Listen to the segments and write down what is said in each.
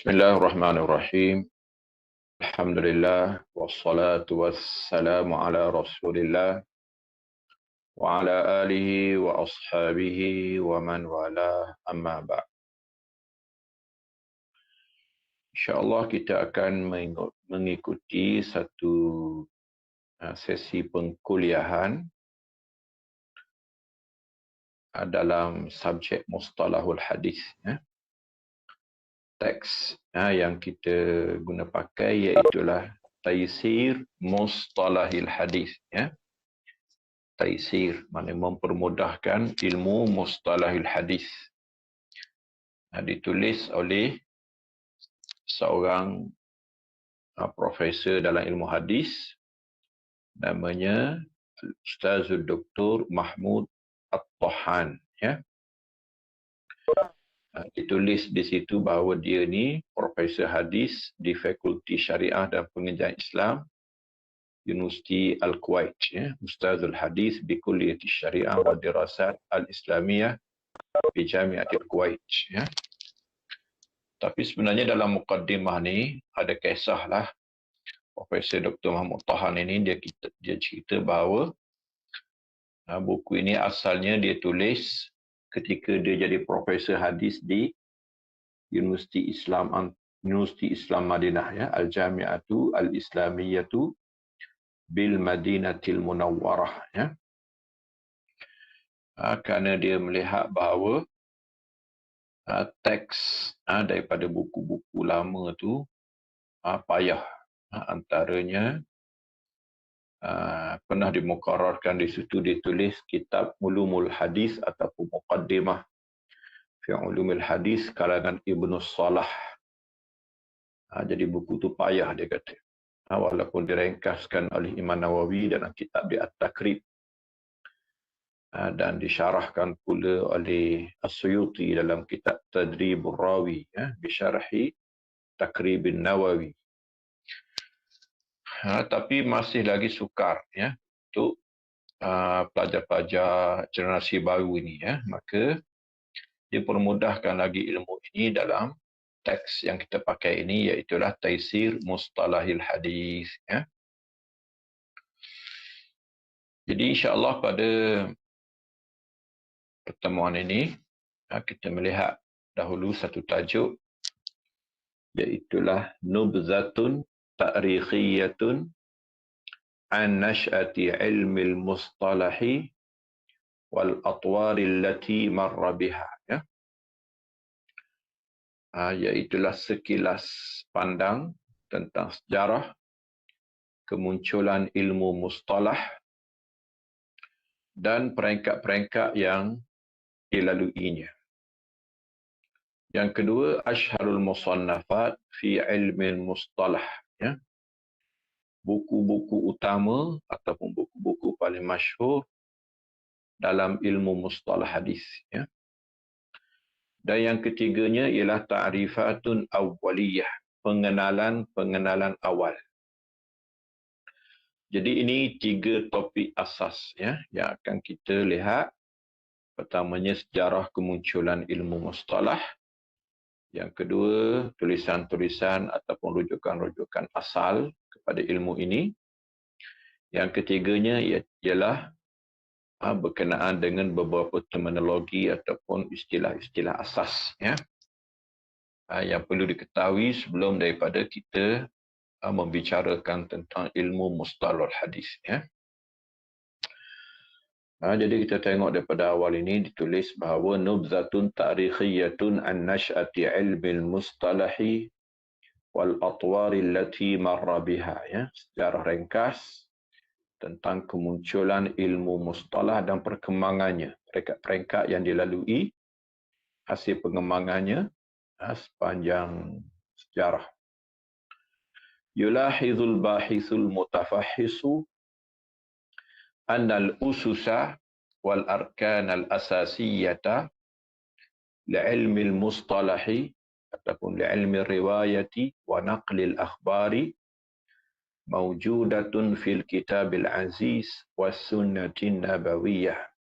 Bismillahirrahmanirrahim. Alhamdulillah wassalatu wassalamu ala Rasulillah wa ala alihi wa ashabihi wa man wala amma ba'd. Insyaallah kita akan mengikuti satu sesi pengkuliahan dalam subjek mustalahul hadis. Teks yang kita guna pakai iaitulah Taisir Mustalahil Hadis. Taisir maknanya mempermudahkan ilmu Mustalahil Hadis. Ditulis oleh seorang profesor dalam ilmu hadis, namanya Ustaz Dr. Mahmud At-Tahan. Ditulis di situ bahawa dia ni profesor hadis di Fakulti Syariah dan Pengajian Islam Universiti Al-Kuwait, Ustazul Hadis di Kulliyati Syariah wa Dirasat Al-Islamiyah di Jamiatul Kuwait. Tapi sebenarnya dalam mukaddimah ni ada kisah lah. Profesor Dr. Mahmud Tahan ini dia cerita bahawa buku ini asalnya dia tulis ketika dia jadi profesor hadis di Universiti Islam Madinah, Al-Jami'atu Al-Islamiyatu bil Madinatil Munawwarah. Kerana dia melihat bahawa teks daripada buku-buku lama tu payah. Antaranya pernah dimukarrarkan di situ ditulis kitab Ulumul Hadis ataupun Muqaddimah fi Ulumul Hadis kalangan Ibnu Salah. Jadi buku tu payah dia kata. Walaupun direngkaskan oleh Imam Nawawi dalam kitab di At-Takrib dan disyarahkan pula oleh As-Suyuti dalam kitab Tadribur Rawi bisyarhi Takribin Nawawi. Tapi masih lagi sukar untuk pelajar-pelajar generasi baru ini, maka dipermudahkan lagi ilmu ini dalam teks yang kita pakai ini, iaitulah Taisir Mustalahil Hadis. Jadi insya-Allah pada pertemuan ini kita melihat dahulu satu tajuk, iaitulah Nubzatun Ta'rikhiyatun an Nash'ati Ilmil Mustalahi wal Atwari allati marra biha. Iaitulah sekilas pandang tentang sejarah kemunculan ilmu mustalah dan peringkat-peringkat yang dilaluinya. Yang kedua, Ashharul Musannafat fi Ilmil Mustalah. Buku-buku utama ataupun buku-buku paling masyhur dalam ilmu mustalah hadis. Dan yang ketiganya ialah Ta'rifatun Awwaliyah, pengenalan awal. Jadi ini 3 topik asas yang akan kita lihat. Pertamanya sejarah kemunculan ilmu mustalah. Yang kedua, tulisan-tulisan ataupun rujukan-rujukan asal kepada ilmu ini. Yang ketiganya ialah berkenaan dengan beberapa terminologi ataupun istilah-istilah asas yang perlu diketahui sebelum daripada kita membicarakan tentang ilmu mustalahul hadis. Jadi kita tengok daripada awal ini ditulis bahawa Nubzatun Ta'rikhiyatun an Nash'ati Ilmil Mustalahi wal Atwari allati marra biha. Sejarah ringkas tentang kemunculan ilmu mustalah dan perkembangannya, peringkat-peringkat yang dilalui, hasil pengembangannya sepanjang sejarah. Yulahizul bahithul mutafahisu annal ususa wal arkan al asasiyata li'ilmi al-mustalahi ataupun li'ilmi riwayati wa naqli al-akhbari mawjudatun fil kitabil aziz was sunnatin nabawiyah.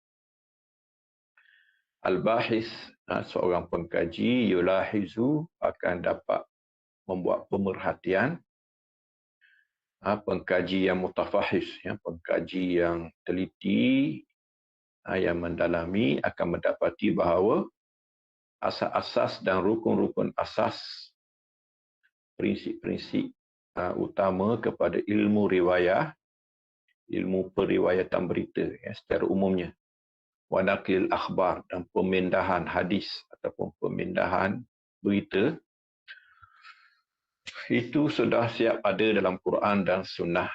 Al-bahis, seorang pengkaji, yulahizu, akan dapat membuat pemerhatian, pengkaji yang mutafahis, pengkaji yang teliti, yang mendalami akan mendapati bahawa asas-asas dan rukun-rukun asas, prinsip-prinsip utama kepada ilmu riwayah, ilmu periwayatan berita secara umumnya, wanakil akhbar, dan pemindahan hadis ataupun pemindahan berita, itu sudah siap ada dalam Quran dan Sunnah.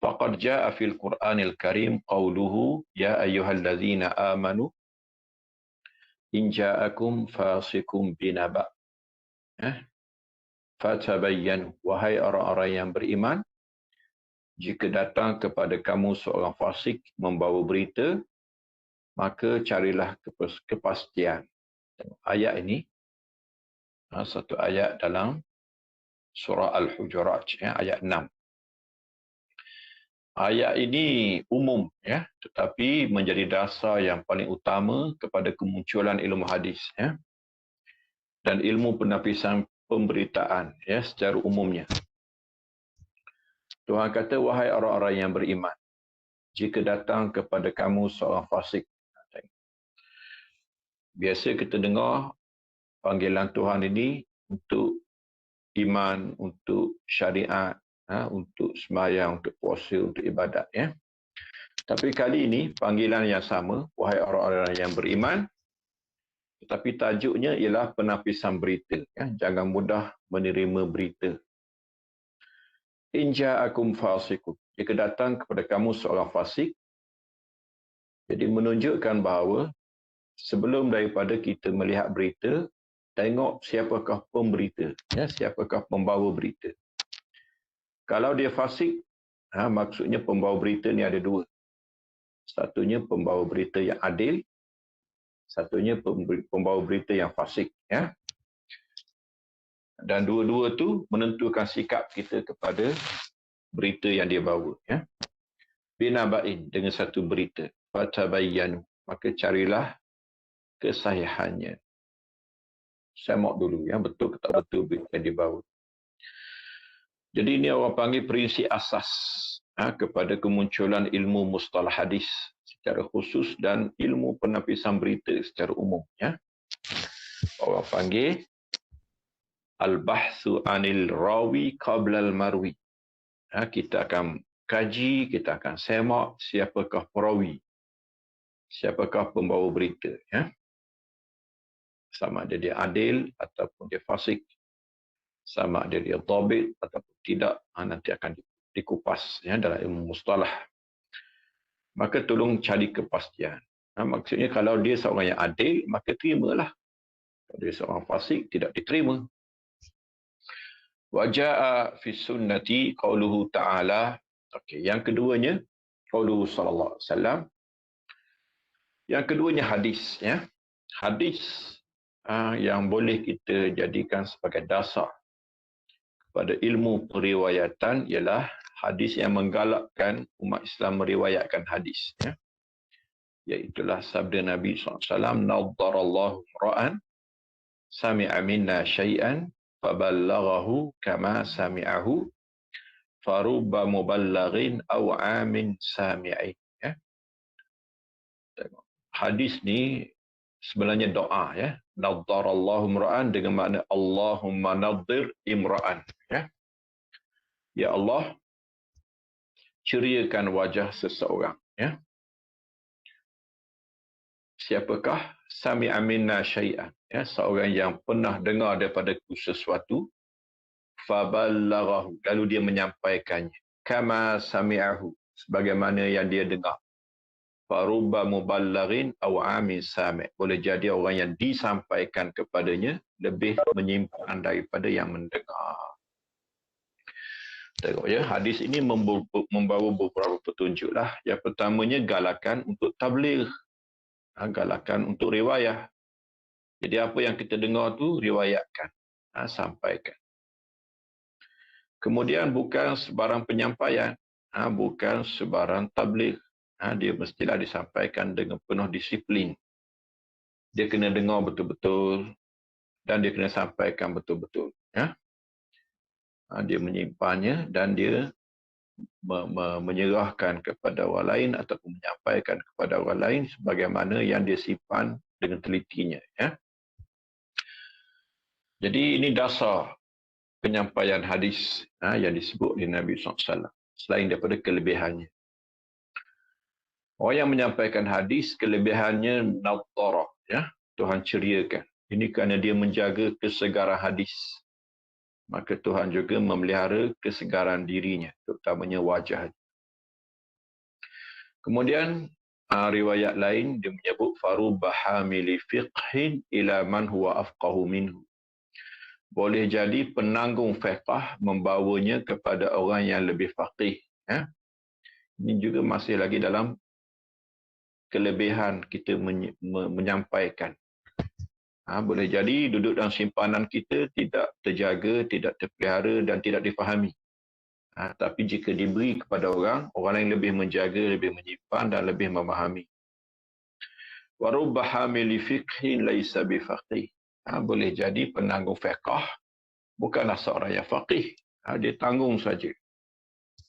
Faqad jaa fil Qur'anil Karim qawluhu ya ayyuhallazina amanu in ja'akum fasiqun binaba. Fatabayyanu, wahai orang-orang yang beriman, jika datang kepada kamu seorang fasik membawa berita, maka carilah kepastian. Ayat ini satu ayat dalam surah Al-Hujurat, ayat 6. Ayat ini umum, tetapi menjadi dasar yang paling utama kepada kemunculan ilmu hadis, dan ilmu penapisan pemberitaan, secara umumnya. Tuhan kata, wahai orang-orang yang beriman, jika datang kepada kamu seorang fasik. Biasa kita dengar panggilan Tuhan ini untuk iman, untuk syariat, untuk sembahyang, untuk puasa, untuk ibadat. Tapi kali ini panggilan yang sama, wahai orang-orang yang beriman, tetapi tajuknya ialah penapisan berita. Jangan mudah menerima berita. In ja'akum fasiqun, jika datang kepada kamu seorang fasik, jadi menunjukkan bahawa sebelum daripada kita melihat berita, tengok siapakah pemberita, siapakah pembawa berita. Kalau dia fasik, maksudnya pembawa berita ni ada dua. Satunya pembawa berita yang adil, satunya pembawa berita yang fasik. Dan dua-dua tu menentukan sikap kita kepada berita yang dia bawa. Binaba'in, dengan satu berita. Fatabayyanu, maka carilah kesahihannya. Semak dulu, betul ke tak betul berita yang dibawa. Jadi ini orang panggil prinsip asas kepada kemunculan ilmu mustalah hadis secara khusus dan ilmu penapisan berita secara umum. Orang panggil al-bahthu anil rawi qabla al-marwi. Kita akan kaji, kita akan semak siapakah perawi, siapakah pembawa berita. Sama ada dia adil ataupun dia fasik, sama ada dia dhabit ataupun tidak, nanti akan dikupas dalam ilmu mustalah. Maka tolong cari kepastian. Maksudnya kalau dia seorang yang adil, maka terimalah. Kalau dia seorang fasik, tidak diterima. Wa jaa fi sunnati qauluhu ta'ala. Okey, yang keduanya qauluhu sallallahu alaihi wasallam. Yang keduanya hadis, Hadis yang boleh kita jadikan sebagai dasar kepada ilmu periwayatan ialah hadis yang menggalakkan umat Islam meriwayatkan hadis. Iaitulah sabda Nabi SAW, Naddarallahu ra'an sami'a minna syai'an faballaghahu kama sami'ahu farubba muballaghin aw amin sami'in. Hadis ni sebenarnya doa. Naddarallahu imra'an dengan makna Allahumma naddir imra'an. Ya Allah, ceriakan wajah seseorang. Siapakah? Sami'a minna syai'an. Seorang yang pernah dengar daripada sesuatu. Faballaghahu, lalu dia menyampaikannya. Kama sami'ahu, sebagaimana yang dia dengar. Farubba muballaghin aw amin sami'. Boleh jadi orang yang disampaikan kepadanya lebih menyimpan daripada yang mendengar. Tengok hadis ini membawa beberapa petunjuklah. Yang pertamanya galakan untuk tabligh. Galakan untuk riwayah. Jadi apa yang kita dengar tu riwayatkan, sampaikan. Kemudian bukan sebarang penyampaian, bukan sebarang tabligh. Dia mestilah disampaikan dengan penuh disiplin. Dia kena dengar betul-betul. dan dia kena sampaikan betul-betul. Ya. Dia menyimpannya dan dia menyerahkan kepada orang lain ataupun menyampaikan kepada orang lain sebagaimana yang dia simpan dengan telitinya. Ya. Jadi ini dasar penyampaian hadis yang disebut oleh Nabi SAW, selain daripada kelebihannya. Orang yang menyampaikan hadis, kelebihannya nadharah, ya, Tuhan ceriakan. Ini kerana dia menjaga kesegaran hadis. Maka Tuhan juga memelihara kesegaran dirinya, terutamanya wajah. Kemudian riwayat lain dia menyebut farubba hamili fiqhin ila man huwa afqahu minhu. Boleh jadi penanggung fiqh membawanya kepada orang yang lebih faqih. Ya. Ini juga masih lagi dalam kelebihan kita menyampaikan. Boleh jadi duduk dalam simpanan kita tidak terjaga, tidak terpelihara dan tidak difahami. Tapi jika diberi kepada orang lain lebih menjaga, lebih menyimpan dan lebih memahami. Wa rubba hamili fiqhin laisa bifaqih. Boleh jadi penanggung fiqh bukanlah seorang yang faqih. Dia tanggung saja.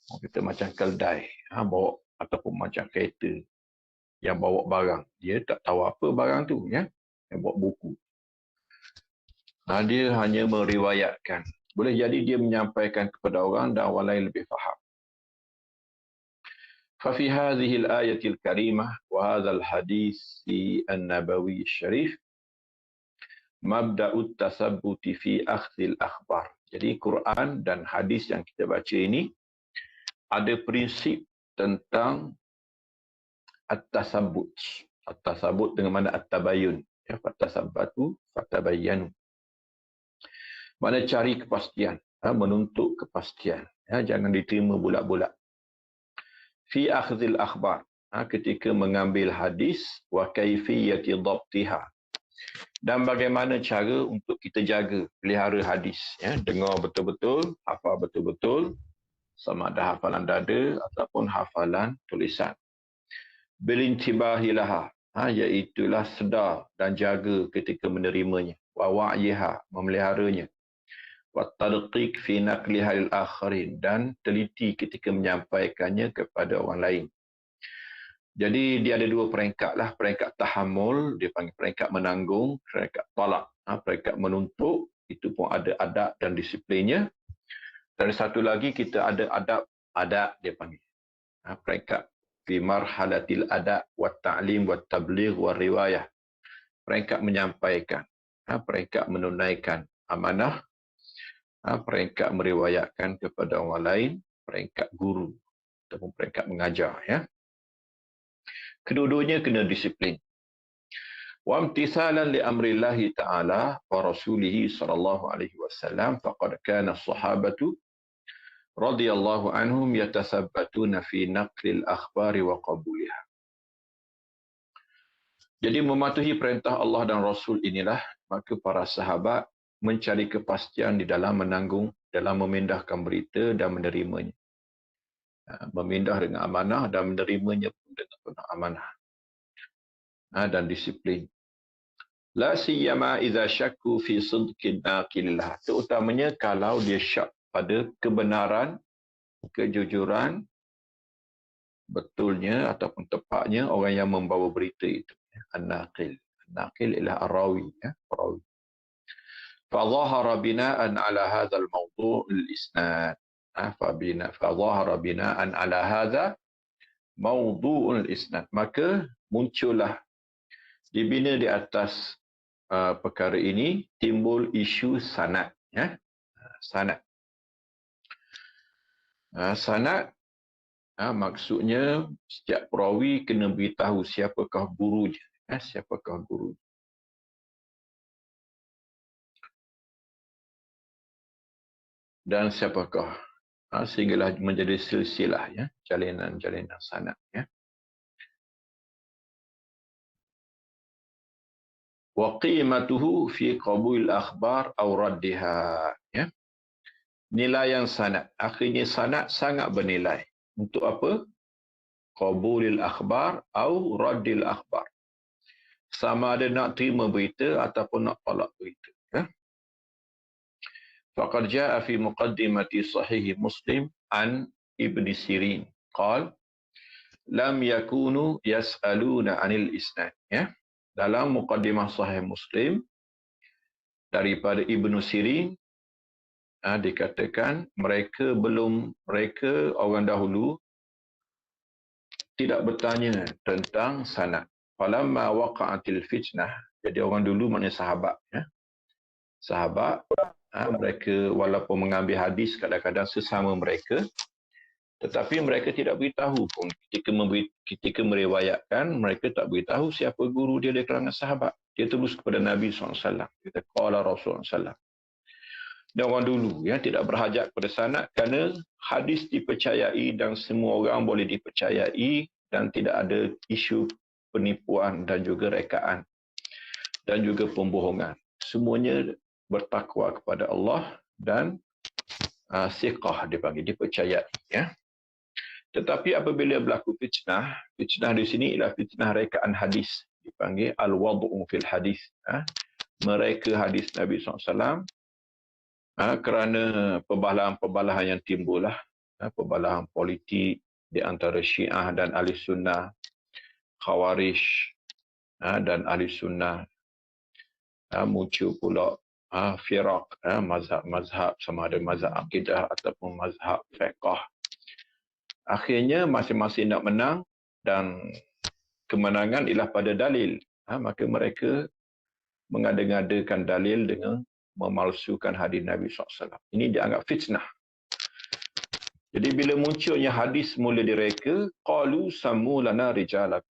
Kita macam keldai, bawa ataupun macam kereta yang bawa barang. Dia tak tahu apa barang tu, ya. Yang bawa buku. Dia hanya meriwayatkan. Boleh jadi dia menyampaikan kepada orang dan orang lain lebih faham. ففي هذه الآية الكريمة وهذا الحديث النبوي الشريف مبدأ التثبت في أخذ الأخبار. Jadi Quran dan hadis yang kita baca ini ada prinsip tentang at-tasabbut. At-tasabbut dengan mana at-tabayyun. Ya, fatasabbatu fatabayyanu. Mana cari kepastian, menuntut kepastian. Jangan diterima bulat-bulat. Fi akhdhil akhbar, ketika mengambil hadis, wa kaifiyati dhabtiha. Dan bagaimana cara untuk kita jaga, pelihara hadis. Dengar betul-betul, hafal betul-betul, sama ada hafalan dada ataupun hafalan tulisan. Bilintibahilaha, iaitulah sedar dan jaga ketika menerimanya. Wa wa'yiha, memeliharanya. Wattadqiq fi naqliha lil akharin, dan teliti ketika menyampaikannya kepada orang lain. Jadi dia ada dua peringkat lah, peringkat tahammul, dia panggil peringkat menanggung, peringkat talak, peringkat menuntut, itu pun ada adab dan disiplinnya. Dan satu lagi kita ada adab dia panggil. Peringkat fi marhalatil adab wa ta'lim wa tabligh wa riwayah. Peringkat menyampaikan, peringkat menunaikan amanah, peringkat meriwayatkan kepada orang lain, peringkat guru ataupun peringkat mengajar. Ya. Kedua-duanya kena disiplin. Wa imtithalan li amrillahi ta'ala wa rasulihi sallallahu alaihi wasallam faqad kana as-sahabatu radhiyallahu anhum yatasabbatuna fi naqlil akhbari wa qabuliha. Jadi mematuhi perintah Allah dan Rasul inilah maka para sahabat mencari kepastian di dalam menanggung, dalam memindahkan berita dan menerimanya. Memindah dengan amanah dan menerimanya pun dengan penuh amanah. Dan disiplin. La siyama idza syakku fi sidqin naqilillah. Terutamanya kalau dia syak pada kebenaran, kejujuran, betulnya ataupun tepatnya orang yang membawa berita itu. An-naqil. An-naqil ialah ar-rawi. Perawi. فظهر بناء على هذا الموضوع الإسناد. فظهر بناء على هذا موضوع الإسناد. Maka muncullah dibina di atas perkara ini timbul isu sanad. Sanad. Sanad maksudnya setiap perawi kena beritahu siapakah gurunya. Siapakah gurunya. Dan siapakah, sehinggalah menjadi silsilah, jalinan-jalinan sanad. Wa qimatuhu fi qabul akhbar aw raddiha. Nilaian sanad. Akhirnya sanad sangat bernilai. Untuk apa? Qabulil akhbar aw raddil akhbar. Sama ada nak terima berita ataupun nak tolak berita. Ya. Faqad jaa fi muqaddimati sahih Muslim an Ibn Sirin qala lam yakunu yas'aluna 'anil isnad. Ya. Dalam muqaddimah sahih Muslim daripada Ibn Sirin dikatakan mereka orang dahulu tidak bertanya tentang sanad. Falamma waqa'atil fitnah. Jadi orang dulu maknanya sahabat. Ya. Sahabat, mereka walaupun mengambil hadis kadang-kadang sesama mereka, tetapi mereka tidak beritahu pun. Ketika meriwayatkan, mereka tak beritahu siapa guru dia dari kalangan sahabat. Dia terus kepada Nabi SAW. Kita qala Rasulullah SAW. Dan orang dulu tidak berhajat pada sanad kerana hadis dipercayai dan semua orang boleh dipercayai dan tidak ada isu penipuan dan juga rekaan dan juga pembohongan. Semuanya bertakwa kepada Allah dan siqah dipanggil, dipercayai. Ya. Tetapi apabila berlaku fitnah di sini ialah fitnah rekaan hadis, dipanggil al-wad'u fil hadis. Mereka hadis Nabi SAW kerana perbalahan-perbalahan yang timbul perbalahan politik di antara Syiah dan Ahli Sunnah, Khawarij dan Ahli Sunnah, muncul pula firaq, mazhab sama ada mazhab akidah ataupun mazhab fiqh. Akhirnya masing-masing nak menang dan kemenangan ialah pada dalil. Maka mereka mengada-ngadakan dalil dengan memalsukan hadis Nabi SAW. Ini dianggap fitnah. Jadi bila munculnya hadis mula direka, qalu sammu lana rijalak.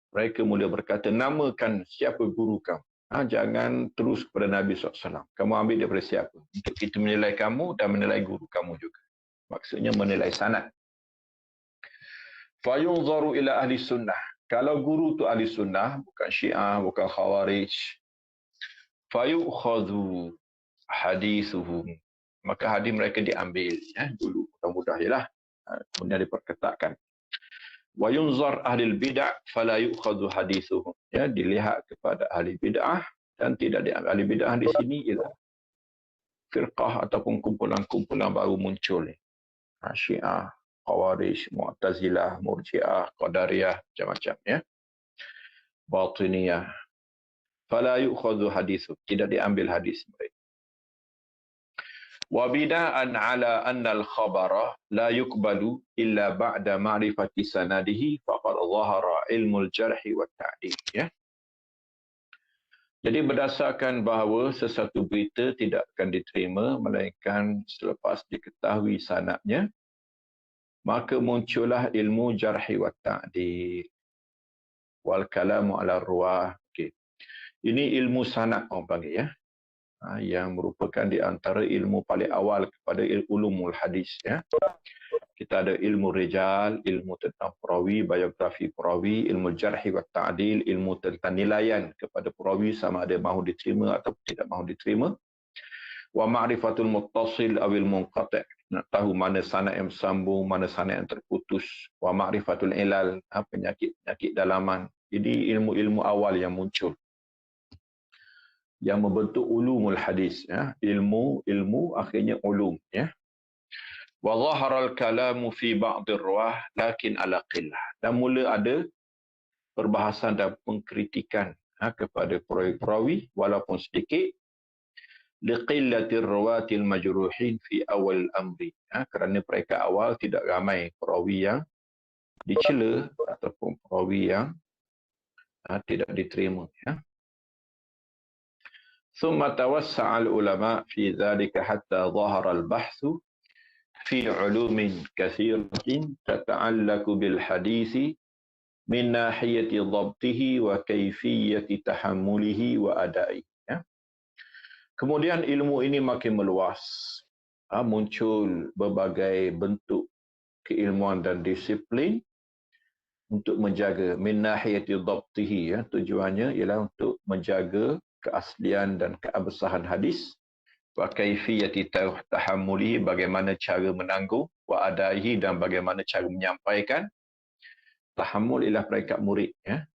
Mereka mula berkata, namakan siapa guru kamu. Jangan terus kepada Nabi SAW. Kamu ambil daripada siapa? Untuk kita menilai kamu dan menilai guru kamu juga. Maksudnya menilai sanad. Fayunzaru ila ahli sunnah. Kalau guru tu ahli sunnah, bukan Syiah, bukan Khawarij, fayukhadhu hadithuhum. Maka hadis mereka diambil. Dulu mudah-mudah je lah. Kemudian diperketatkan. Wa yunzar ahli bid'ah fala yukhadhu hadithuhum. Dilihat kepada ahli bid'ah dan tidak diambil. Ahli bid'ah di sini ialah firqah ataupun kumpulan-kumpulan baru muncul. Syiah, Khawarij, Mu'tazilah, Murji'ah, Qadariyah, macam-macam. Batiniyah. Fala yukhadhu hadithuhum. Tidak diambil hadis mereka. وبناء على أن الخبر لا يقبل إلا بعد معرفة سنده فقد ظهر علم الجرح والتعديل. Jadi berdasarkan bahawa sesuatu berita tidak akan diterima melainkan selepas diketahui sanadnya, maka muncullah ilmu jarhi wa ta'dil wal kalamu ala ruwah. Ini ilmu sanad orang panggil yang merupakan di antara ilmu paling awal kepada ulumul hadis. Kita ada ilmu rijal, ilmu tentang perawi, biografi perawi, ilmu jarhi wa ta'dil, ilmu tentang nilaian kepada perawi sama ada mahu diterima atau tidak mahu diterima. Wa ma'rifatul muttasil awil munqati'. Nak tahu mana sanad yang bersambung, mana sanad yang terputus. Wa ma'rifatul ilal, penyakit dalaman. Jadi ilmu-ilmu awal yang muncul, yang membentuk ulumul hadis. Ilmu akhirnya ulum. Wa dhahara al-kalamu fi ba'd ar-ruwah lakin ala qillah. Dan mula ada perbahasan dan pengkritikan kepada perawi walaupun sedikit. Liqillati ar-ruwatil majruhin fi awal amri. Kerana mereka awal tidak ramai perawi yang dicela ataupun perawi yang tidak diterima. ثم توسع العلماء في ذلك حتى ظهر البحث في علوم كثيرة تتعلق بالحديث من ناحية ضبطه وكيفية تحمله وأدائه. Kemudian ilmu ini makin meluas. Muncul berbagai bentuk keilmuan dan disiplin untuk menjaga min nahiyati dhabtihi. Tujuannya ialah untuk menjaga keaslian dan keabsahan hadis, wa kaifiyati tahammulihi, bagaimana cara menanggung, wa adaihi, dan bagaimana cara menyampaikan. Tahammul ialah peringkat murid,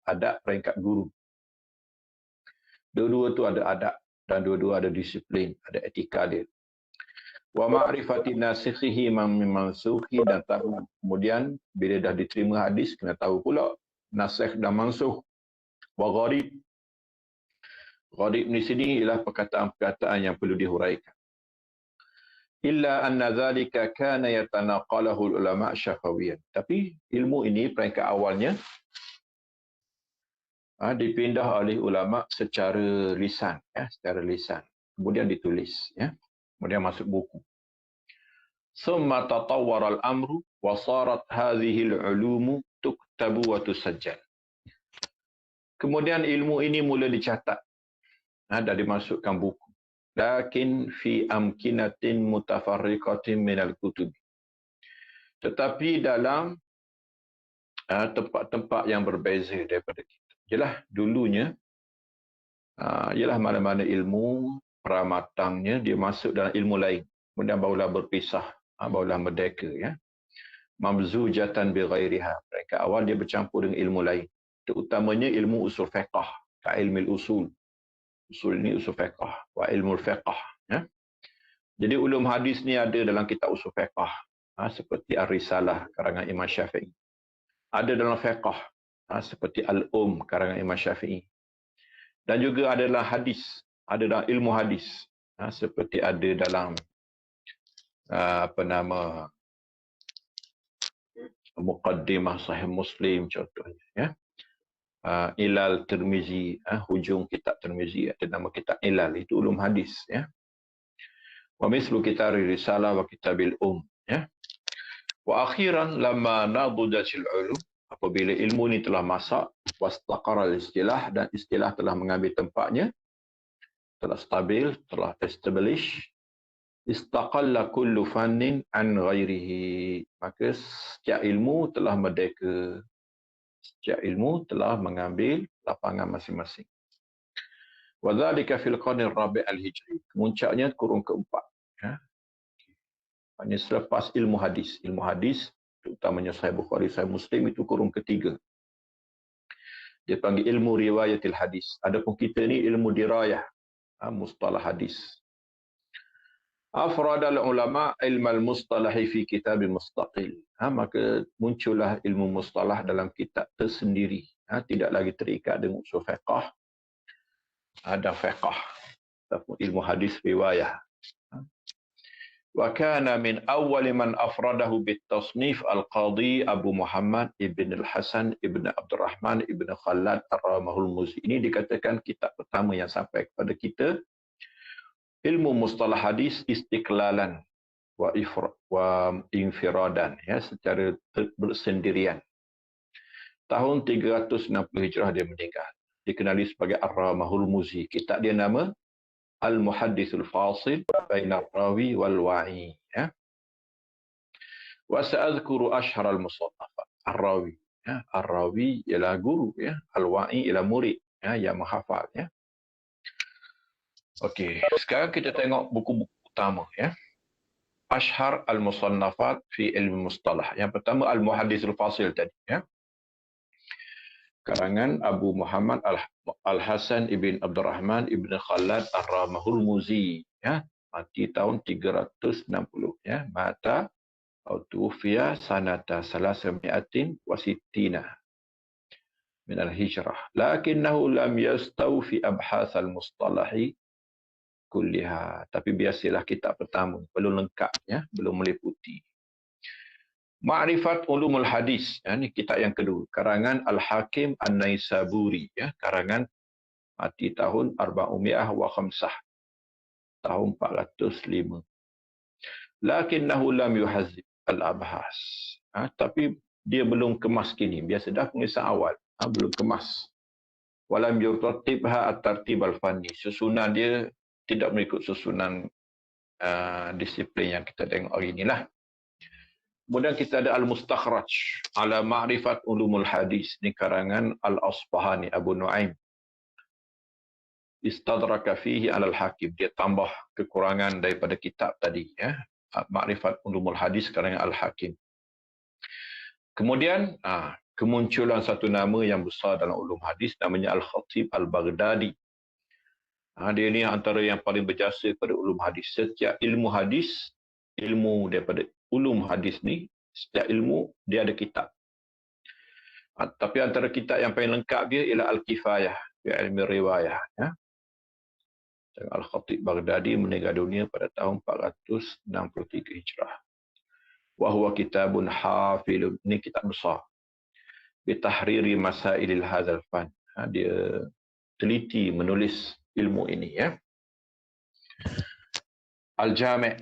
adab peringkat guru. Dua-dua tu ada adab. Dan dua-dua ada disiplin, ada etika dia. Wa ma'rifati nasikhihi mansukhi, dan tahu kemudian bila dah diterima hadis kena tahu pula nasikh dan mansukh. Wa gharib. Gharib di sini ialah perkataan-perkataan yang perlu dihuraikan. Illa anna dhalika kana yatanaqalahu ulama syafawiyan. Tapi ilmu ini peringkat awalnya dipindah oleh ulama secara lisan, secara lisan. Kemudian ditulis, kemudian masuk buku. Summa tatawwara al-amru wa sarat hadhihi al-ulumu tuktabu wa tusajjal. Kemudian ilmu ini mula dicatat dan dimasukkan buku. Lakin fi amkinatin mutafarriqatin minal kutub. Tetapi dalam tempat-tempat yang berbeza daripada kita. Jelah dulunya ialah mana-mana ilmu pramatangnya dia masuk dalam ilmu lain. Kemudian barulah berpisah, barulah merdeka, mamzujatan bi ghairiha. Mereka awal dia bercampur dengan ilmu lain. Terutamanya ilmu usul fiqh, ka ilmu usul. Usul ini usul fiqh, wa ilmu fiqh, Jadi ulum hadis ni ada dalam kitab usul fiqh, seperti Ar-Risalah karangan Imam Syafi'i. Ada dalam fiqh, seperti Al-Um karangan Imam Syafi'i. Dan juga ada dalam hadis, ada dalam ilmu hadis, seperti ada dalam Muqaddimah Sahih Muslim contohnya, Ilal Tirmizi, hujung kitab Tirmizi ada nama kitab Ilal, itu ulum hadis, Wa mislu kitab Risalah wa kitabil Wa akhiran lamma nadudatil ulum, apabila ilmu ini telah masak, wastaqara istilah, dan istilah telah mengambil tempatnya, telah stabil, telah establish, istaqalla kullu fannin an ghairihi, maka setiap ilmu telah merdeka, setiap ilmu telah mengambil lapangan masing-masing. Wa dzalika fil qarni ar-rabi' al-hijri, kemuncaknya kurun keempat, Hanya selepas ilmu hadis terutamanya Sahih Bukhari, Sahih Muslim, itu kurun ketiga. Dia panggil ilmu riwayatil hadis. Adapun kita ni ilmu dirayah, mustalah hadis. Afradal ulama ilmal mustalahi fi kitab mustaqil. Maka muncullah ilmu mustalah dalam kitab tersendiri. Tidak lagi terikat dengan usul fiqh. Ada fiqh. Ataupun ilmu hadis riwayah. Wa kana min awwal man afradahu bitasnif al-Qadhi Abu Muhammad ibn al-Hasan ibn Abdurrahman ibn Khallad ar-Ramahul-Muzi. Ini dikatakan kitab pertama yang sampai kepada kita, ilmu mustalah hadis istiqlalan wa infiradan, secara bersendirian. Tahun 360 Hijrah dia meninggal. Dikenali sebagai ar-Ramahul-Muzi. Kitab dia nama Al-Muhaddithul Fasil Baina Rawi wal Wa'i. Wa sa'adhkuru ashhar al-musannafat. Ar-Rawi. Ar-Rawi ialah guru. Al-Wa'i ialah murid yang menghafal. Okey, sekarang kita tengok buku-buku utama. Ashhar al-musannafat fi ilmi mustalah. Yang pertama Al-Muhaddithul Fasil tadi. Karangan Abu Muhammad Al-Hasan ibn Abdurrahman ibn Khallad ar-Ramahul-Muzi, mati tahun 360, mata atau tufiya sanata 360 min al-hijrah, lakinnahu lam yastawfi abhath al-mustalahi kulliha. Tapi biasalah kitab pertama belum lengkap, belum meliputi. Ma'rifat ulumul hadis, ini kitab yang kedua, karangan Al-Hakim An-Naisaburi, karangan mati tahun 405, tahun 405. Lakinnahu lam yuhazib al-abhas. Tapi dia belum kemas kini, biasa dah pengisah awal, belum kemas. Walam yurtatibha at-tartib al-fanni, susunan dia tidak mengikut susunan disiplin yang kita tengok hari inilah. Kemudian kita ada Al-Mustakhraj ala Ma'rifat Ulumul Hadis. Ini karangan Al-Asbahani, Abu Nu'aim. Istadraka fihi alal hakim. Dia tambah kekurangan daripada kitab tadi. Ma'rifat Ulumul Hadis karangan Al-Hakim. Kemudian, kemunculan satu nama yang besar dalam ulum hadis, namanya Al-Khatib Al-Baghdadi. Dia ni antara yang paling berjasa pada ulum hadis. Setiap ilmu hadis, ilmu daripada ulum hadis ni, setiap ilmu dia ada kitab. Tapi antara kitab yang paling lengkap dia ialah Al-Kifayah fi ilmi riwayah. Ya. Al-Khatib Baghdadi meninggal dunia pada tahun 463 Hijrah. Wahuwa kitabun hafilun. Ini kitab besar. Bitahriri masailil hadzal fan. Dia teliti menulis ilmu ini. Ya. Al-Jami'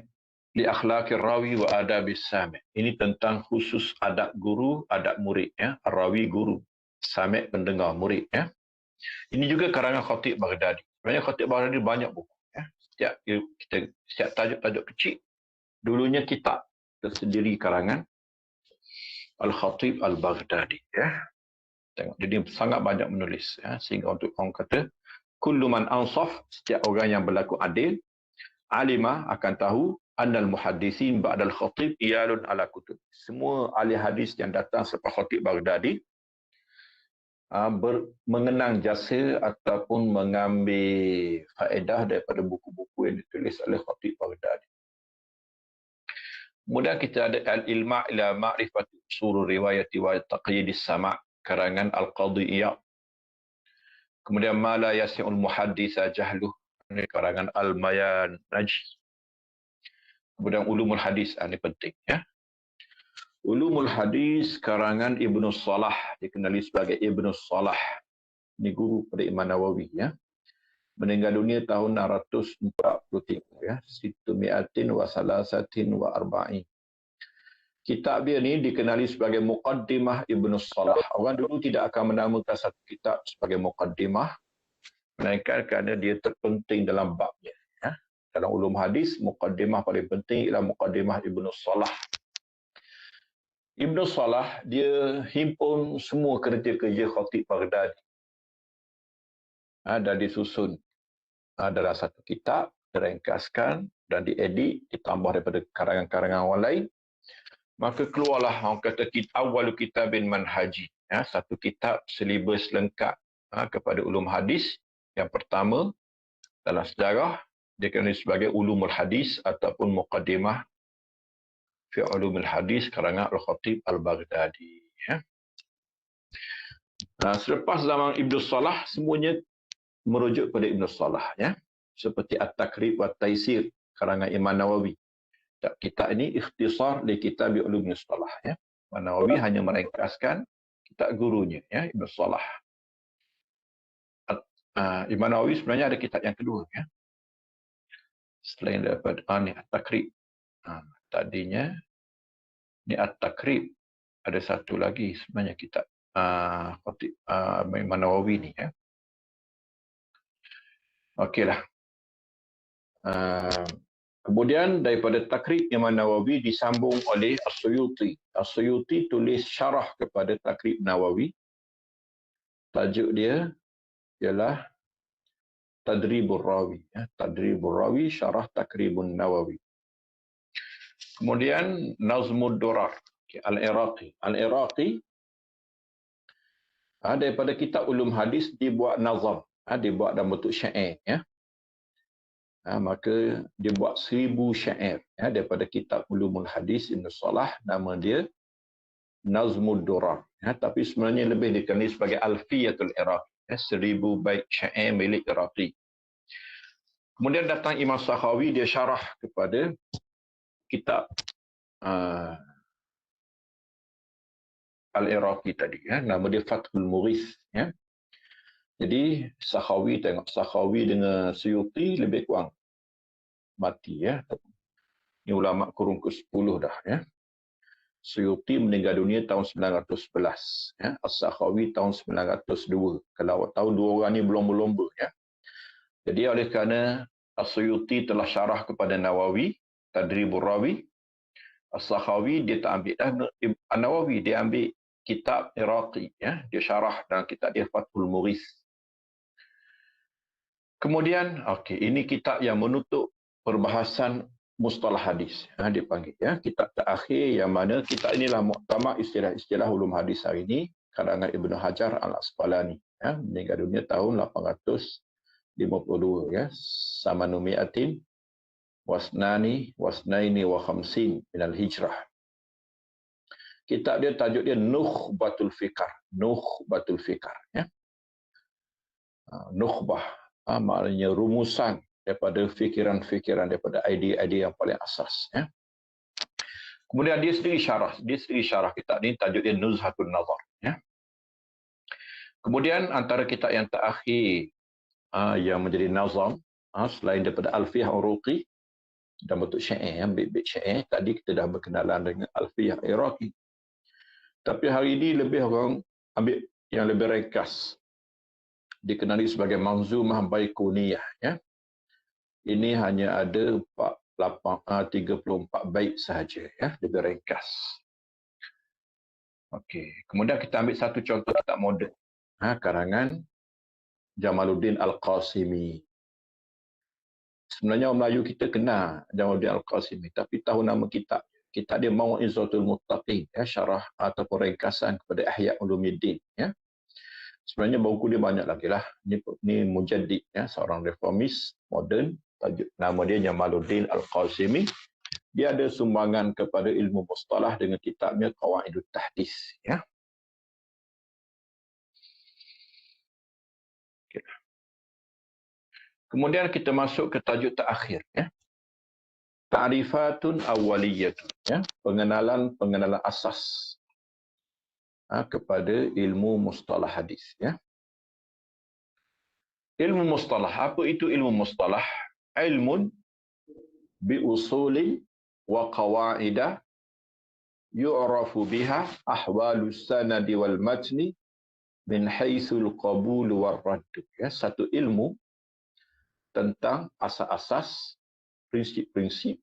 li akhlaqir rawi wa adabis sami'. Ini tentang khusus adab guru, adab murid. Ya. Rawi guru, sami' pendengar, murid. Ya. Ini juga karangan Khatib Baghdadi. Sebenarnya Khatib Baghdadi banyak buku. Ya. Setiap tajuk-tajuk kecil, dulunya kitab tersendiri karangan Al-Khatib Al-Baghdadi. Ya. Tengok, jadi sangat banyak menulis. Ya. Sehingga untuk orang kata, kullu man ansaf, setiap orang yang berlaku adil, alima akan tahu, annal muhaddisin ba'dal khatib iyalun ala kutub. Semua ahli hadis yang datang selepas Khatib Baghdadi, mengenang jasa ataupun mengambil faedah daripada buku-buku yang ditulis oleh Khatib Baghdadi. Kemudian kita ada Al-Ilma' ila Ma'rifat Usul Riwayati wa Taqyidis Sama' karangan Al-Qadhi Iyad. Kemudian Ma la yasi'ul muhaddisa jahluh karangan Al-Mayan Najih. Kemudian Ulumul Hadis, ini penting. Ya. Ulumul Hadis karangan Ibnu Salah, dikenali sebagai Ibnu Salah. Ini guru pada Imam Nawawi. Ya. Meninggal dunia tahun 643. Ya. Situmi'atin wa salasatin wa arba'in. Kitab dia ni dikenali sebagai Muqaddimah Ibnu Salah. Orang dulu tidak akan menamakan satu kitab sebagai Muqaddimah, melainkan kerana dia terpenting dalam babnya. Ya. Dalam ulum hadis, Muqaddimah paling penting ialah Muqaddimah Ibnu Salah. Ibnu Salah, dia himpun semua kerja-kerja Khatib Baghdadi. Dan disusun dalam satu kitab, direngkaskan dan diedit, ditambah daripada karangan-karangan orang lain. Maka keluarlah orang kata awwalu kitabin manhaji. Ya, satu kitab silibus lengkap kepada ulum hadis. Yang pertama, dalam sejarah, dikenali sebagai Ulumul Hadis ataupun Muqaddimah fi Ulumul Hadis karangan Al-Khatib Al-Baghdadi. Ya. Selepas zaman Ibnu Salah, semuanya merujuk pada Ibnu Salah. Ya. Seperti At-Takrib wa Taisir karangan Imam Nawawi. Kitab ini ikhtisar li kitab Ulumul Salah. Ya. Imam Nawawi hanya merengkaskan kitab gurunya, ya, Ibnu Salah. Imam Nawawi sebenarnya ada kitab yang kedua. Ya. Selain daripada At-Takrib. Tadinya ni At-Takrib, ada satu lagi sebenarnya kitab Imam Nawawi ni. Ya. Okeylah. Kemudian daripada Takrib Imam Nawawi disambung oleh As-Suyuti. As-Suyuti tulis syarah kepada Takrib Nawawi. Tajuk dia ialah Tadribur Rawi. Ya. Tadribur Rawi, syarah Takribun Nawawi. Kemudian Nazmud Durar, Al-Iraqi. Al-Iraqi, daripada kitab Ulum Hadis dibuat nazam. Dibuat dalam bentuk syair. Ya. Maka dia buat 1000 syair. Ya, daripada kitab Ulumul Hadis Ibn Salah, nama dia Nazmud Durar. Ya, tapi sebenarnya lebih dikenali sebagai Alfiyatul Iraqi. Ya, 1000 bait syair milik Iraqi. Kemudian datang Imam Sakhawi, dia syarah kepada kitab Al-Iraqi tadi. Ya. Nama dia Fathul Mughith. Ya. Jadi Sakhawi, tengok Sakhawi dengan Suyuti lebih kurang mati. Ya. Ini ulama kurun ke-10 dah. Ya. Suyuti meninggal dunia tahun 911. Ya. As-Sakhawi tahun 902. Kalau tahu dua orang ni belum berlomba. Ya. Jadi oleh kerana As-Suyuti telah syarah kepada Nawawi, Tadribur Rawi, As-Sakhawi dia tak ambil Nawawi, dia ambil kitab Iraqi. Ya. Dia syarah dalam kitab dia Fathul Mughith. Kemudian, ini kitab yang menutup perbahasan mustalah hadis. Dipanggil. Ya. Kitab terakhir yang mana kitab inilah muktamad istilah-istilah ulum hadis hari ini, karangan Ibnu Hajar Al-Asqalani. Ya. Meninggal dunia tahun 52 ya. Samanumiatin wasnaini wa khamsin minal hijrah. Kitab dia tajuk dia Nukhbatul Fikar. Nukhbatul Fikar ya. Nukhbah maknanya rumusan daripada fikiran-fikiran, daripada idea-idea yang paling asas ya. Kemudian dia sendiri syarah kitab ni tajuk dia Nuzhatun Nazar ya. Kemudian antara kitab yang terakhir yang menjadi nazam selain daripada Alfiyah Uruqi dan bentuk syair, bait-bait syair, tadi kita dah berkenalan dengan Alfiyah Iraqi. Tapi hari ini lebih orang ambil yang lebih ringkas, dikenali sebagai Manzumah Baiquniyah ya. Ini hanya ada 34 bait sahaja ya, lebih ringkas. Okey, kemudian kita ambil satu contoh kitab moden karangan Jamaluddin Al-Qasimi. Sebenarnya orang Melayu kita kenal Jamaluddin Al-Qasimi, tapi tahu nama kitab. Kitab dia Mau'izatul Muttaqin ya, syarah ataupun ringkasan kepada Ihya Ulumuddin ya. Sebenarnya buku dia banyak lagi lah. Ini mujaddid ya, seorang reformis moden. Nama dia Jamaluddin Al-Qasimi. Dia ada sumbangan kepada ilmu mustalah dengan kitabnya Qawaidut Tahdits ya. Okay. Kemudian kita masuk ke tajuk terakhir ya. Ta'rifatun awwaliyatun ya, pengenalan asas kepada ilmu mustalah hadis ya. Ilmu mustalah, apa itu ilmu mustalah? Ilmun bi usulin wa qawaidah yu'rafu biha ahwalus sanadi wal matni min haitsul qabul war radd ya. Satu ilmu tentang asas-asas, prinsip-prinsip,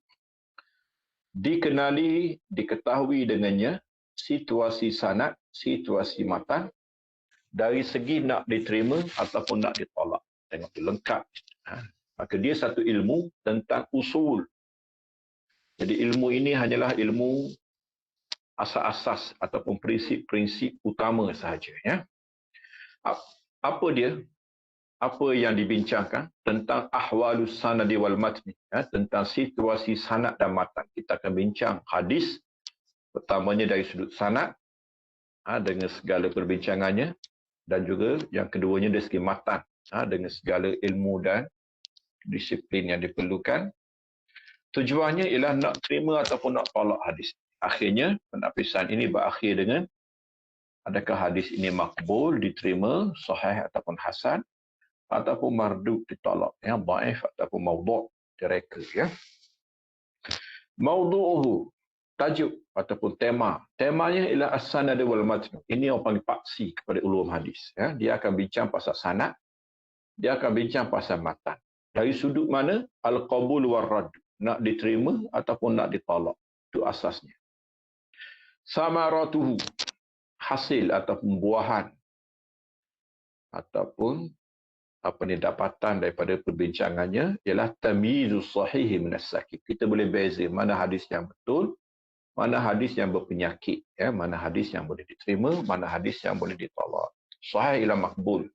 dikenali, diketahui dengannya situasi sanad, situasi matan, dari segi nak diterima ataupun nak ditolak. Tengok dia lengkap. Maka dia satu ilmu tentang usul. Jadi ilmu ini hanyalah ilmu asas-asas ataupun prinsip-prinsip utama sahaja ya. Apa dia? Apa yang dibincangkan tentang ahwalus sanadi wal matni ya, tentang situasi sanad dan matan. Kita akan bincang hadis pertamanya dari sudut sanad dengan segala perbincangannya, dan juga yang keduanya dari segi matan dengan segala ilmu dan disiplin yang diperlukan. Tujuannya ialah nak terima ataupun nak tolak hadis. Akhirnya penapisan ini berakhir dengan adakah hadis ini makbul, diterima, sahih ataupun hasan, ataupun mardud, ditolak ya, dhaif ataupun maudhu', direka ya. Maudhu'uhu, tajuk ataupun tema. Temanya ialah as-sanad wal matn. Ini yang paling paksi kepada ulum hadis ya. Dia akan bincang pasal sanad, dia akan bincang pasal matan. Dari sudut mana? Al-qabul war radd, nak diterima ataupun nak ditolak. Itu asasnya. Samaratuhu, hasil ataupun buahan ataupun dapatan daripada perbincangannya ialah tamyizus sahih min as-sakit. Kita boleh beza mana hadis yang betul, mana hadis yang berpenyakit ya, mana hadis yang boleh diterima, mana hadis yang boleh ditolak. Sahih ila makbul,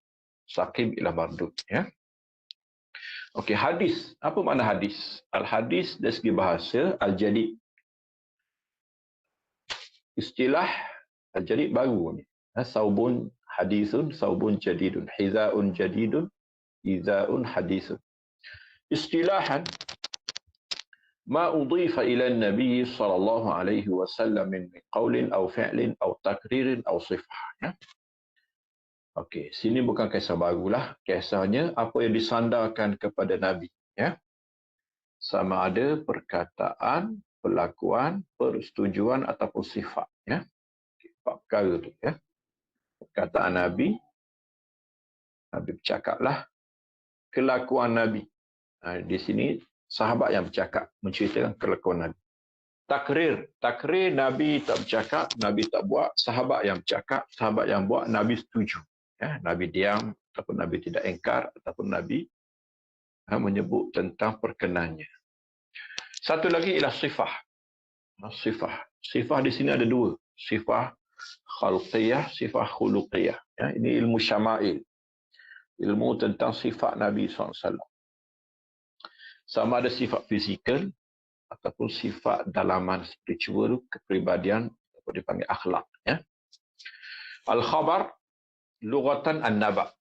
saqim ila mardud ya. Okey, hadis. Apa makna hadis? Al-hadis dari segi bahasa al-jadid. Istilah al-jadid baru ni. Saubun hadisun, saubun jadidun, hizaun jadidun, hizaun hadisun. Istilahan ma udhifa ila an-nabi sallallahu alaihi wasallam min qaulin aw fi'lin aw takririn aw sifah ya. Okey, sini bukan kisah barulah. Kisahnya apa yang disandarkan kepada Nabi ya. Sama ada perkataan, perlakuan, persetujuan ataupun sifat ya. Empat perkara tu ya. Perkataan Nabi, Nabi bercakaplah. Kelakuan Nabi. Di sini sahabat yang bercakap, menceritakan kelakuan Nabi. Takrir Nabi tak bercakap, Nabi tak buat, sahabat yang bercakap, sahabat yang buat, Nabi setuju. Ya, Nabi diam ataupun Nabi tidak engkar ataupun Nabi menyebut tentang perkenannya. Satu lagi ialah sifah. Sifah di sini ada dua. Sifah khalqiyah, sifah khuluqiyah. Ya, ini ilmu syama'il. Ilmu tentang sifat Nabi SAW. Sama ada sifat fizikal ataupun sifat dalaman spiritual, kepribadian, atau dipanggil akhlak. Ya. Al-khabar, lughatan an-naba.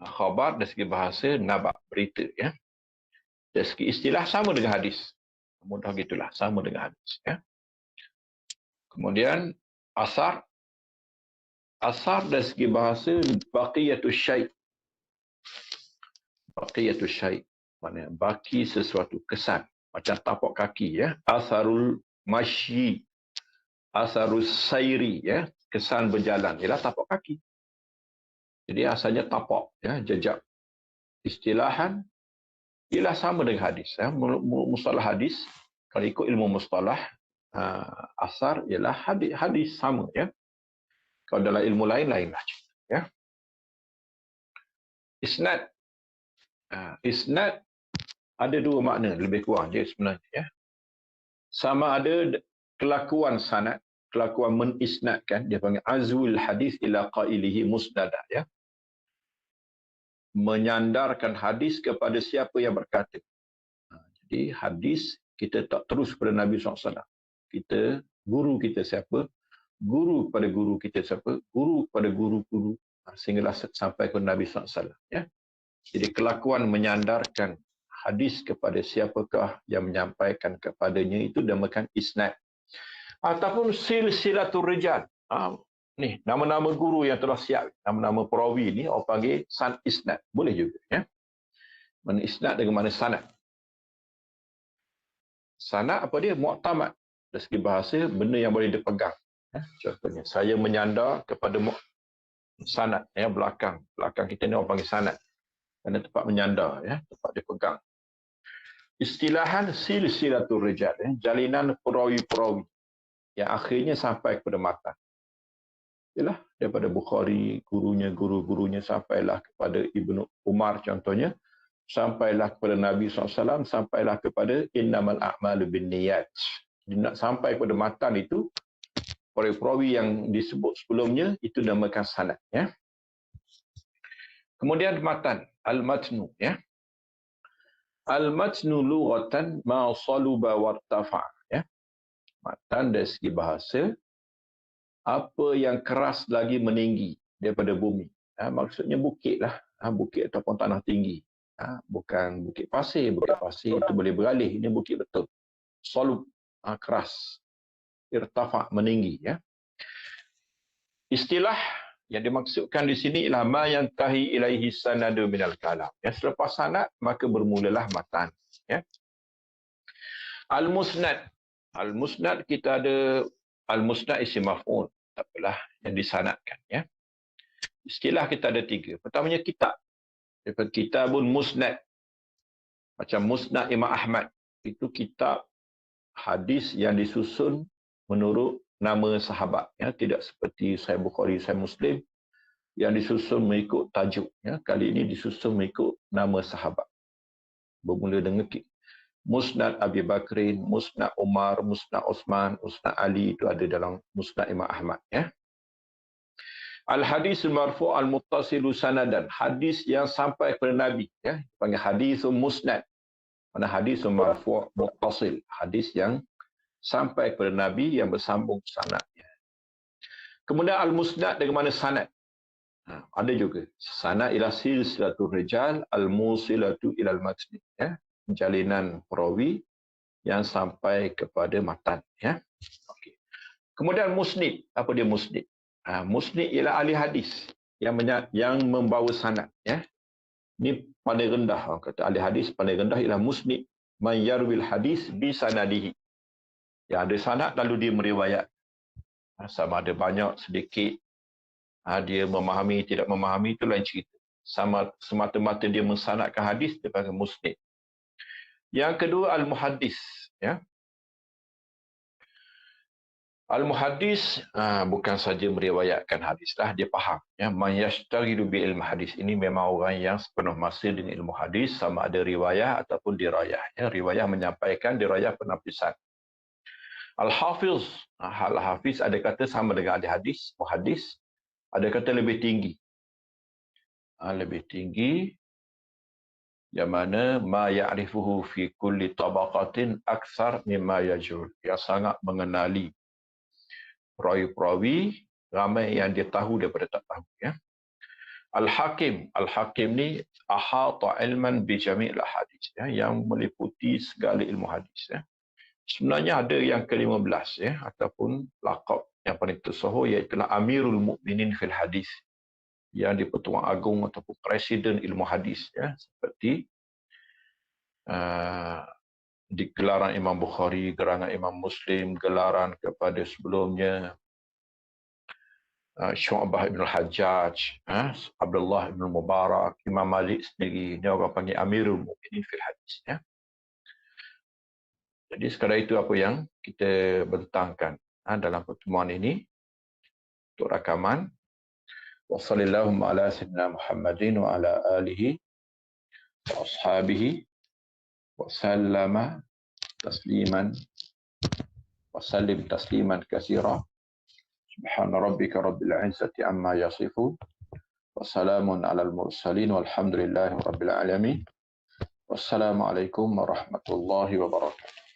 Khabar dari segi bahasa, naba, berita. Ya. Dari segi istilah sama dengan hadis. Mudah gitulah, sama dengan hadis. Ya. Kemudian asar. Asar dari segi bahasa, baqiyatul syai'. Baqiyatul syai'. Maknanya baki sesuatu, kesan. Macam tapak kaki. Ya. Asarul masyi. Asarul sairi. Ya. Kesan berjalan. Ialah tapak kaki. Jadi asalnya tapak. Ya. Jejak. Istilahan. Ialah sama dengan hadis. Ya. Mustalah hadis. Kalau ikut ilmu mustalah. Asar ialah hadis sama. Ya. Kalau dalam ilmu lain, lainlah. Ya. Isnad. Isnad ada dua makna lebih kurang je sebenarnya. Ya. Sama ada kelakuan sanad, kelakuan menisnadkan, dia panggil azwul hadis ila qailihi musnada. Ya. Menyandarkan hadis kepada siapa yang berkata. Jadi hadis kita tak terus kepada Nabi SAW. Kita, guru kita siapa, guru kepada guru kita siapa, guru kepada guru-guru, sehinggalah sampai ke Nabi SAW. Ya. Jadi kelakuan menyandarkan hadis kepada siapakah yang menyampaikan kepadanya itu dinamakan isnad. Ataupun silsilatul rijal. Ni nama-nama guru yang telah siap, nama-nama perawi ni orang panggil san isnad. Boleh juga. Ya. Mana isnad dengan mana sanad. Sanad apa dia? Mu'tamad. Dari segi bahasa, benda yang boleh dipegang. Ya. Contohnya, saya menyandar kepada sanad. Ya, belakang. Belakang kita ni orang panggil sanad. Kerana tempat menyandar. Ya, tempat dipegang. Istilahan silsilatul rijal. Ya. Jalinan perawi-perawi. Yang akhirnya sampai kepada matan. Yalah, daripada Bukhari, guru-gurunya sampailah kepada Ibnu Umar contohnya. Sampailah kepada Nabi SAW, sampailah kepada innamal a'malu binniyat. Nak sampai kepada matan itu, perawi-perawi yang disebut sebelumnya, itu dinamakan sanad. Ya. Kemudian matan, al-matnu. Ya. Al-matnu lughatan ma saluba wartafa. Ya. Matan dari segi bahasa, apa yang keras lagi meninggi daripada bumi. Maksudnya bukit lah. Bukit ataupun tanah tinggi. Bukan bukit pasir. Bukit pasir itu boleh beralih. Ini bukit betul. Solub, keras. Irtafa, meninggi. Ya. Istilah yang dimaksudkan di sini ialah ma yantahi ilaihi sanadu minal kalam. Ya, selepas sanad, maka bermulalah matan. Ya. Al-musnad. Al-musnad kita ada al-musnad isim maf'ul. Tak apalah yang disanadkan. Ya. Istilah kita ada tiga. Pertamanya kitab. Kitabun musnad. Macam musnad Imam Ahmad. Itu kitab hadis yang disusun menurut nama sahabat. Ya. Tidak seperti Sahih Bukhari, Sahih Muslim yang disusun mengikut tajuk. Ya. Kali ini disusun mengikut nama sahabat. Bermula dengan Musnad Abi Bakrin, Musnad Umar, Musnad Osman, Musnad Ali. Itu ada dalam Musnad Imam Ahmad. Ya. Al-hadis marfu' al-muttasilu sanadan. Hadis yang sampai kepada Nabi. Ya. Panggil hadisun musnad. Mana hadisun marfu' muttasil. Hadis yang sampai kepada Nabi yang bersambung sanadnya. Kemudian al-musnad dengan mana sanad. Ada juga. Sanad ila silsilatul rijal al-musilatu ilal matni. Ya. Jalinan perawi yang sampai kepada matan. Ya. Okay. Kemudian musnid. Apa dia musnid? Musnid ialah ahli hadis yang membawa sanad. Ya. Ini paling rendah. Kata ahli hadis paling rendah ialah musnid. Man yarwil hadis bi sanadihi. Yang ada sanad lalu dia meriwayat. Sama ada banyak, sedikit. Dia memahami, tidak memahami, itu lain cerita. Semata-mata dia mensanadkan hadis, dia panggil musnid. Yang kedua, al-muhaddis. Ya. Al-muhaddis bukan saja meriwayatkan hadis lah, dia faham. Ya, man yashtaghilu bi ilmu hadis. Ini memang orang yang sepenuh masa dengan ilmu hadis, sama ada riwayah ataupun dirayah. Ya, riwayah menyampaikan, dirayah penapisan. Al-hafiz. Al-hafiz ada kata sama dengan ahli hadis, muhaddis. Ada kata lebih tinggi. lebih tinggi, yang mana ma ya'rifuhu fi kulli tabaqatin aksar mimma yajul, yang sangat mengenali perawi-perawi ramai yang dia tahu daripada tak tahu, ya. Al-Hakim ni ahata ilman bi jami'il hadis, ya, yang meliputi segala ilmu hadis, ya. Sebenarnya ada yang ke-15, ya, ataupun laqab yang paling tersohor, iaitu Amirul Mukminin fil Hadis, yang di-Pertuan Agung ataupun Presiden ilmu hadis, ya, seperti di gelaran Imam Bukhari, gelaran Imam Muslim, gelaran kepada sebelumnya Syu'bah ibn al-Hajjaj, Abdullah ibn Mubarak, Imam Malik sendiri, dia orang panggil Amirul Mukminin fil Hadis, ya. Jadi sekadar itu apa yang kita bentangkan dalam pertemuan ini untuk rakaman. Wassallallahu ala sayyidina Muhammadin wa ala alihi wa ashabihi wa sallama tasliman wa sallim tasliman katsira. Subhana rabbika rabbil izzati amma yasifun wa salamun alal mursalin walhamdulillahi rabbil alamin. Wassalamualaikum warahmatullahi wabarakatuh.